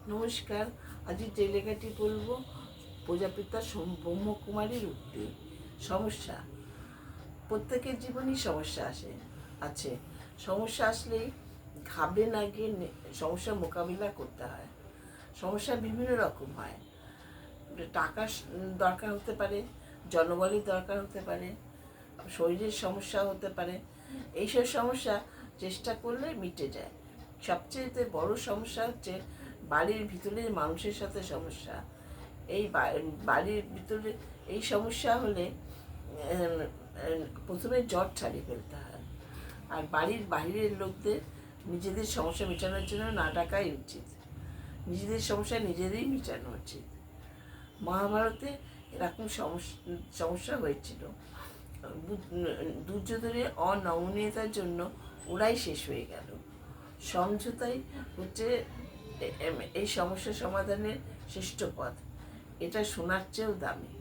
নমস্কার। আজ যে লেখাটি বলবো প্রজাপিতা ব্রহ্মকুমারীর উক্তি। সমস্যা, প্রত্যেকের জীবনেই সমস্যা আছে। সমস্যা আসলেই ঘাবড়ে না গিয়ে সমস্যার মোকাবিলা করতে হয়। সমস্যা বিভিন্ন রকম হয়। টাকা দরকার হতে পারে, জনবলের দরকার হতে পারে, শরীরের সমস্যা হতে পারে। এইসব সমস্যা চেষ্টা করলে মিটে যায়। সবচেয়ে বড় সমস্যা হচ্ছে বাড়ির ভিতরের মানুষের সাথে সমস্যা। এই বাড়ির ভিতরে এই সমস্যা হলে প্রথমে জট ছাড়িয়ে ফেলতে হয়। আর বাড়ির বাইরের লোকদের নিজেদের সমস্যা মেটানোর জন্য না ডাকাই উচিত। নিজেদের সমস্যা নিজেদেরই মেটানো উচিত। মহাভারতে এরকম সমস্যা হয়েছিল। দুর্যোধনের অনমনীয়তার জন্য ওরাই শেষ হয়ে গেল। সমঝোতাই হচ্ছে এই সমস্যা সমাধানের শ্রেষ্ঠ পথ। এটা শোনার চেয়েও দামি।